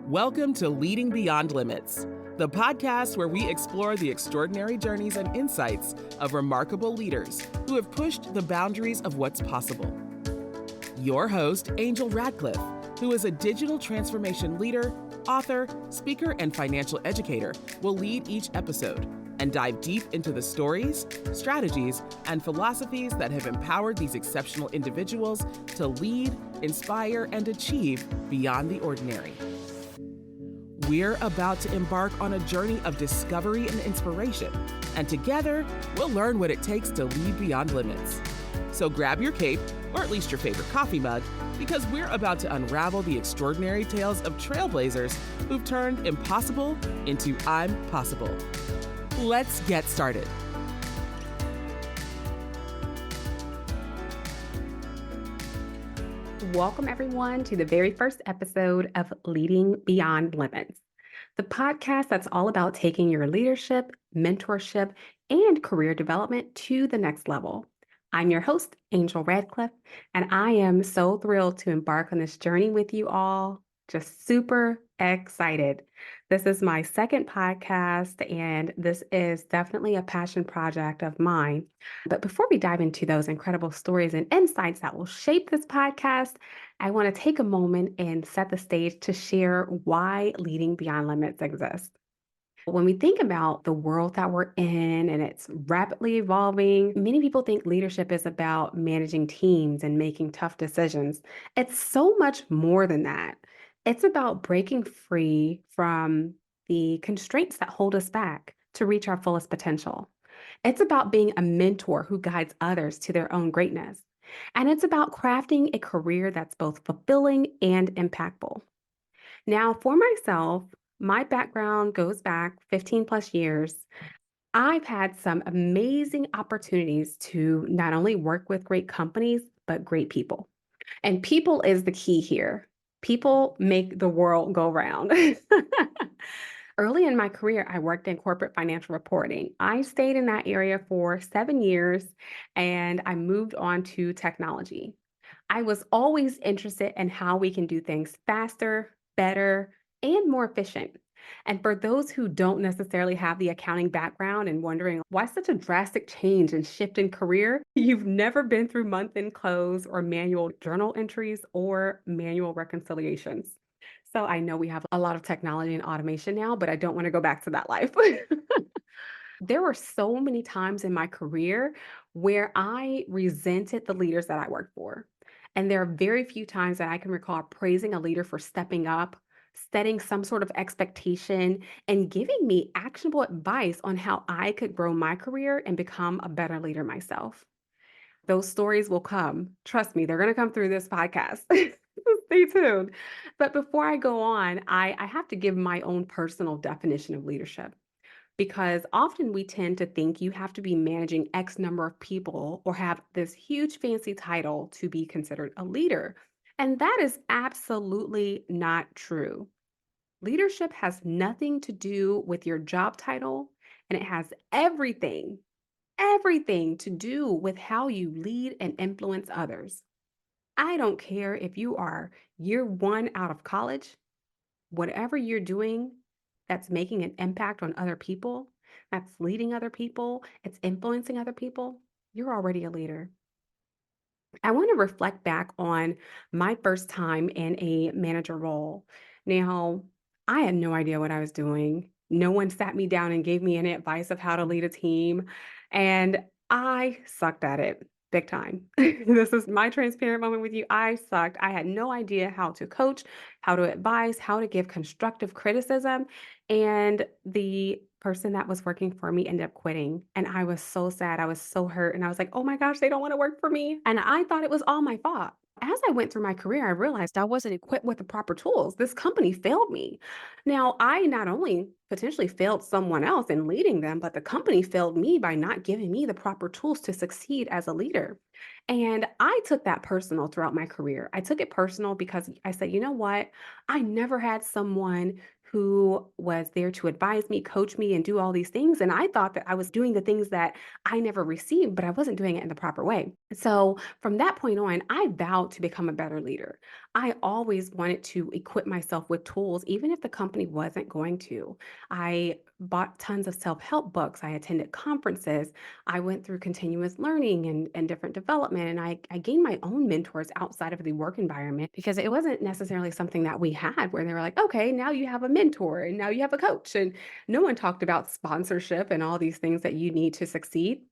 Welcome to Leading Beyond Limits, the podcast where we explore the extraordinary journeys and insights of remarkable leaders who have pushed the boundaries of what's possible. Your host, Angel Radcliffe, who is a digital transformation leader, author, speaker, and financial educator, will lead each episode and dive deep into the stories, strategies, and philosophies that have empowered these exceptional individuals to lead, inspire, and achieve beyond the ordinary. We're about to embark on a journey of discovery and inspiration, and together, we'll learn what it takes to lead beyond limits. So grab your cape, or at least your favorite coffee mug, because we're about to unravel the extraordinary tales of trailblazers who've turned impossible into I'm possible. Let's get started. Welcome, everyone, to the very first episode of Leading Beyond Limits, the podcast that's all about taking your leadership, mentorship, and career development to the next level. I'm your host, Angel Radcliffe, and I am so thrilled to embark on this journey with you all. Just super excited. This is my second podcast, and this is definitely a passion project of mine. But before we dive into those incredible stories and insights that will shape this podcast, I want to take a moment and set the stage to share why Leading Beyond Limits exists. When we think about the world that we're in and it's rapidly evolving, many people think leadership is about managing teams and making tough decisions. It's so much more than that. It's about breaking free from the constraints that hold us back to reach our fullest potential. It's about being a mentor who guides others to their own greatness. And it's about crafting a career that's both fulfilling and impactful. Now, for myself, my background goes back 15 plus years. I've had some amazing opportunities to not only work with great companies, but great people. And people is the key here. People make the world go round. Early in my career, I worked in corporate financial reporting. I stayed in that area for 7 years and I moved on to technology. I was always interested in how we can do things faster, better, and more efficient. And for those who don't necessarily have the accounting background and wondering why such a drastic change and shift in career, you've never been through month-end close or manual journal entries or manual reconciliations. So I know we have a lot of technology and automation now, but I don't want to go back to that life. There were so many times in my career where I resented the leaders that I worked for. And there are very few times that I can recall praising a leader for stepping up, setting some sort of expectation, and giving me actionable advice on how I could grow my career and become a better leader myself. Those stories will come. Trust me, they're going to come through this podcast. Stay tuned. But before I go on, I have to give my own personal definition of leadership because often we tend to think you have to be managing X number of people or have this huge fancy title to be considered a leader. And that is absolutely not true. Leadership has nothing to do with your job title, and it has everything to do with how you lead and influence others. I don't care if you are year one out of college, whatever you're doing that's making an impact on other people, that's leading other people, it's influencing other people, you're already a leader. I want to reflect back on my first time in a manager role. Now, I had no idea what I was doing. No one sat me down and gave me any advice of how to lead a team. And I sucked at it big time. This is my transparent moment with you. I sucked. I had no idea how to coach, how to advise, how to give constructive criticism. And the person that was working for me ended up quitting. And I was so sad. I was so hurt. And I was like, oh my gosh, they don't want to work for me. And I thought it was all my fault. As I went through my career, I realized I wasn't equipped with the proper tools. This company failed me. Now, I not only potentially failed someone else in leading them, but the company failed me by not giving me the proper tools to succeed as a leader. And I took that personal throughout my career. I took it personal because I said, you know what? I never had someone who was there to advise me, coach me, and do all these things. And I thought that I was doing the things that I never received, but I wasn't doing it in the proper way. So from that point on, I vowed to become a better leader. I always wanted to equip myself with tools, even if the company wasn't going to. I bought tons of self help books. I attended conferences. I went through continuous learning and different development. And I gained my own mentors outside of the work environment because it wasn't necessarily something that we had where they were like, okay, now you have a mentor and now you have a coach. And no one talked about sponsorship and all these things that you need to succeed.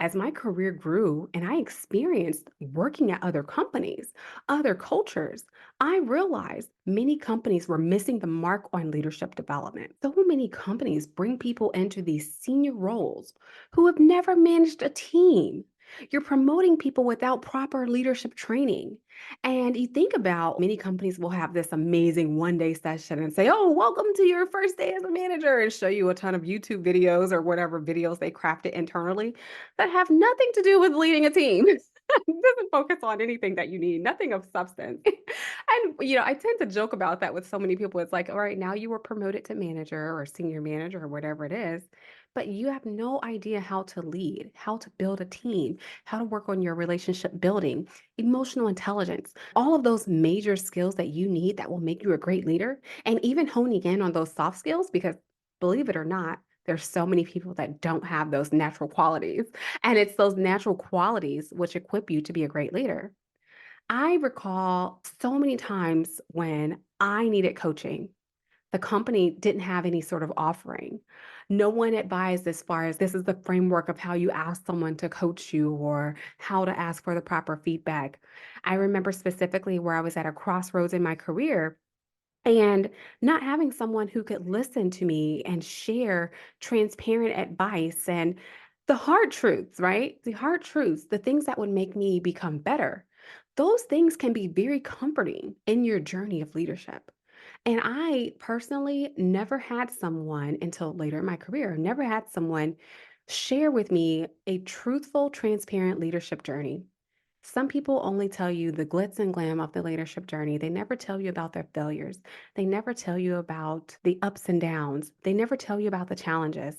As my career grew and I experienced working at other companies, other cultures, I realized many companies were missing the mark on leadership development. So many companies bring people into these senior roles who have never managed a team. You're promoting people without proper leadership training. And you think about many companies will have this amazing 1 day session and say, oh, welcome to your first day as a manager, and show you a ton of YouTube videos or whatever videos they crafted internally that have nothing to do with leading a team. It doesn't focus on anything that you need, nothing of substance. And, I tend to joke about that with so many people. It's like, all right, now you were promoted to manager or senior manager or whatever it is, but you have no idea how to lead, how to build a team, how to work on your relationship building, emotional intelligence, all of those major skills that you need that will make you a great leader, and even honing in on those soft skills because believe it or not, there's so many people that don't have those natural qualities. And it's those natural qualities which equip you to be a great leader. I recall so many times when I needed coaching. The company didn't have any sort of offering. No one advised as far as this is the framework of how you ask someone to coach you or how to ask for the proper feedback. I remember specifically where I was at a crossroads in my career and not having someone who could listen to me and share transparent advice and the hard truths, right? The hard truths, the things that would make me become better. Those things can be very comforting in your journey of leadership. And I personally never had someone until later in my career, never had someone share with me a truthful, transparent leadership journey. Some people only tell you the glitz and glam of the leadership journey. They never tell you about their failures. They never tell you about the ups and downs. They never tell you about the challenges.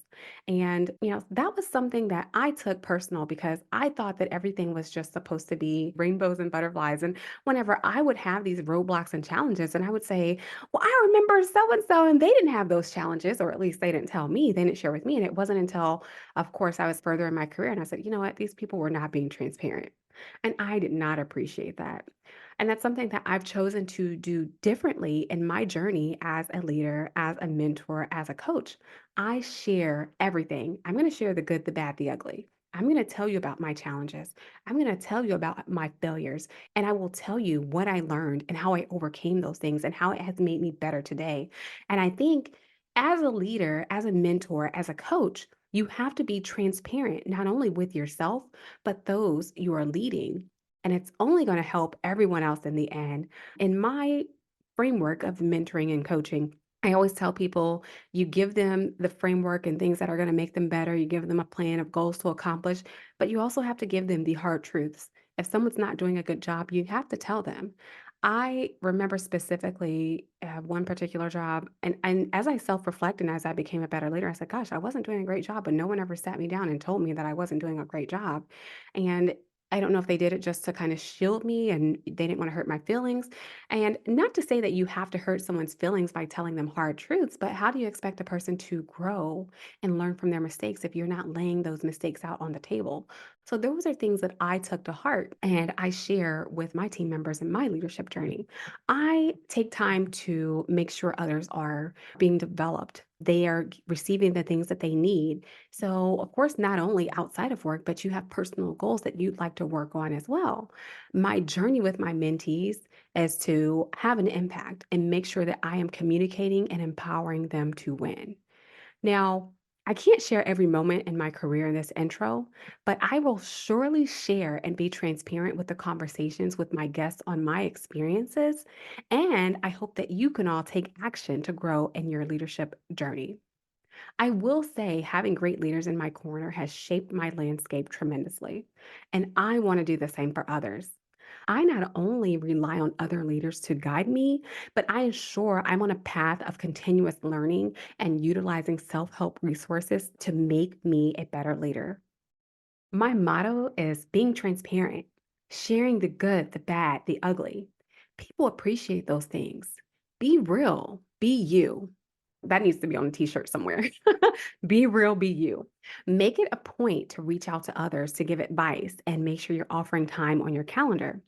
And, that was something that I took personal because I thought that everything was just supposed to be rainbows and butterflies. And whenever I would have these roadblocks and challenges, and I would say, well, I remember so and so, and they didn't have those challenges, or at least they didn't tell me, they didn't share with me. And it wasn't until, of course, I was further in my career and I said, you know what, these people were not being transparent. And I did not appreciate that. And that's something that I've chosen to do differently in my journey as a leader, as a mentor, as a coach. I share everything. I'm going to share the good, the bad, the ugly. I'm going to tell you about my challenges. I'm going to tell you about my failures. And I will tell you what I learned and how I overcame those things and how it has made me better today. And I think as a leader, as a mentor, as a coach, you have to be transparent, not only with yourself, but those you are leading. And it's only going to help everyone else in the end. In my framework of mentoring and coaching, I always tell people you give them the framework and things that are going to make them better. You give them a plan of goals to accomplish, but you also have to give them the hard truths. If someone's not doing a good job, you have to tell them. I remember specifically one particular job, and as I self reflect and as I became a better leader, I said, "Gosh, I wasn't doing a great job," but no one ever sat me down and told me that I wasn't doing a great job. And I don't know if they did it just to kind of shield me and they didn't want to hurt my feelings. And not to say that you have to hurt someone's feelings by telling them hard truths, but how do you expect a person to grow and learn from their mistakes if you're not laying those mistakes out on the table? So those are things that I took to heart and I share with my team members in my leadership journey. I take time to make sure others are being developed. They are receiving the things that they need. So, of course, not only outside of work, but you have personal goals that you'd like to work on as well. My journey with my mentees is to have an impact and make sure that I am communicating and empowering them to win. Now, I can't share every moment in my career in this intro, but I will surely share and be transparent with the conversations with my guests on my experiences. And I hope that you can all take action to grow in your leadership journey. I will say having great leaders in my corner has shaped my landscape tremendously, and I want to do the same for others. I not only rely on other leaders to guide me, but I ensure I'm on a path of continuous learning and utilizing self help resources to make me a better leader. My motto is being transparent, sharing the good, the bad, the ugly. People appreciate those things. Be real, be you. That needs to be on a t-shirt somewhere. Be real, be you. Make it a point to reach out to others to give advice and make sure you're offering time on your calendar.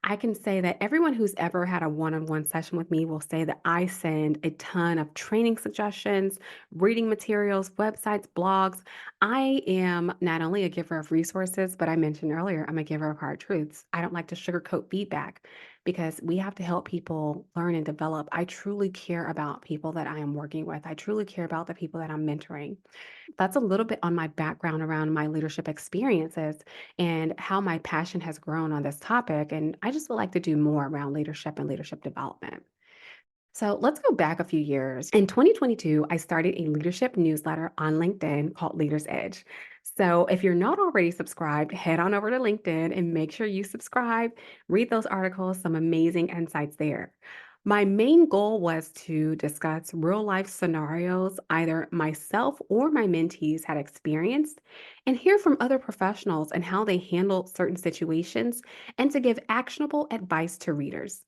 I can say that everyone who's ever had a one on one session with me will say that I send a ton of training suggestions, reading materials, websites, blogs. I am not only a giver of resources, but I mentioned earlier, I'm a giver of hard truths. I don't like to sugarcoat feedback because we have to help people learn and develop. I truly care about people that I am working with, I truly care about the people that I'm mentoring. That's a little bit on my background around my leadership experiences and how my passion has grown on this topic. And I just would like to do more around leadership and leadership development. So let's go back a few years. In 2022, I started a leadership newsletter on LinkedIn called Leader's Edge. So if you're not already subscribed, head on over to LinkedIn and make sure you subscribe, read those articles, some amazing insights there. My main goal was to discuss real life scenarios either myself or my mentees had experienced and hear from other professionals and how they handled certain situations and to give actionable advice to readers.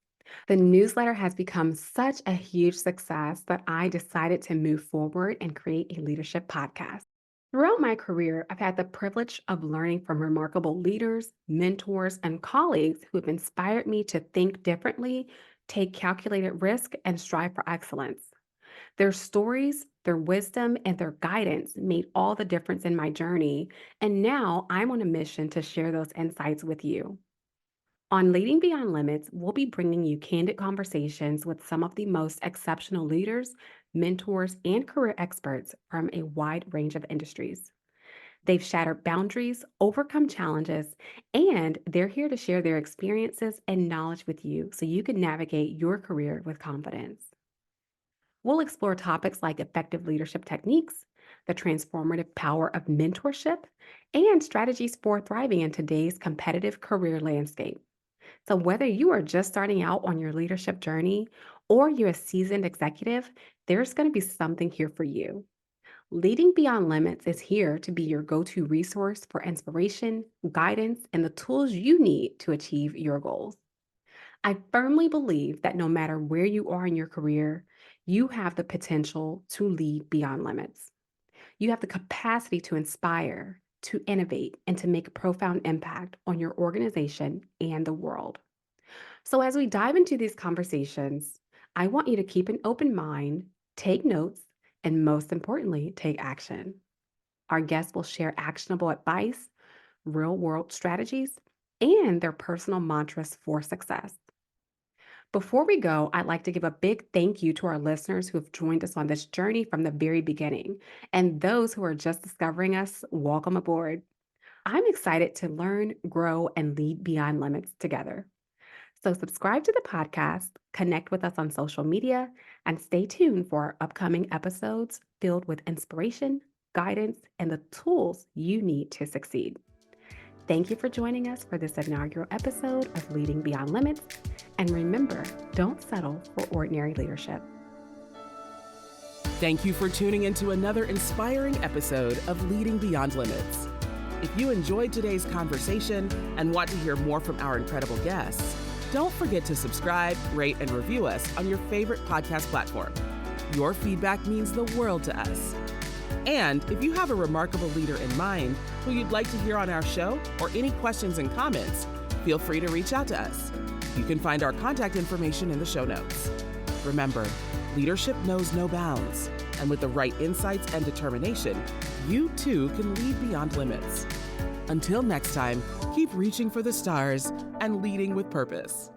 The newsletter has become such a huge success that I decided to move forward and create a leadership podcast. Throughout my career, I've had the privilege of learning from remarkable leaders, mentors, and colleagues who have inspired me to think differently, take calculated risk, and strive for excellence. Their stories, their wisdom, and their guidance made all the difference in my journey. And now I'm on a mission to share those insights with you. On Leading Beyond Limits, we'll be bringing you candid conversations with some of the most exceptional leaders, mentors, and career experts from a wide range of industries. They've shattered boundaries, overcome challenges, and they're here to share their experiences and knowledge with you so you can navigate your career with confidence. We'll explore topics like effective leadership techniques, the transformative power of mentorship, and strategies for thriving in today's competitive career landscape. So, whether you are just starting out on your leadership journey or you're a seasoned executive, there's going to be something here for you. Leading Beyond Limits is here to be your go to resource for inspiration, guidance, and the tools you need to achieve your goals. I firmly believe that no matter where you are in your career, you have the potential to lead beyond limits. You have the capacity to inspire, to innovate, and to make a profound impact on your organization and the world. So, as we dive into these conversations, I want you to keep an open mind, take notes, and most importantly, take action. Our guests will share actionable advice, real world strategies, and their personal mantras for success. Before we go, I'd like to give a big thank you to our listeners who have joined us on this journey from the very beginning. And those who are just discovering us, welcome aboard. I'm excited to learn, grow, and lead beyond limits together. So, subscribe to the podcast, connect with us on social media, and stay tuned for our upcoming episodes filled with inspiration, guidance, and the tools you need to succeed. Thank you for joining us for this inaugural episode of Leading Beyond Limits. And remember, don't settle for ordinary leadership. Thank you for tuning into another inspiring episode of Leading Beyond Limits. If you enjoyed today's conversation and want to hear more from our incredible guests, don't forget to subscribe, rate, and review us on your favorite podcast platform. Your feedback means the world to us. And if you have a remarkable leader in mind who you'd like to hear on our show or any questions and comments, feel free to reach out to us. You can find our contact information in the show notes. Remember, leadership knows no bounds, and with the right insights and determination, you too can lead beyond limits. Until next time, keep reaching for the stars and leading with purpose.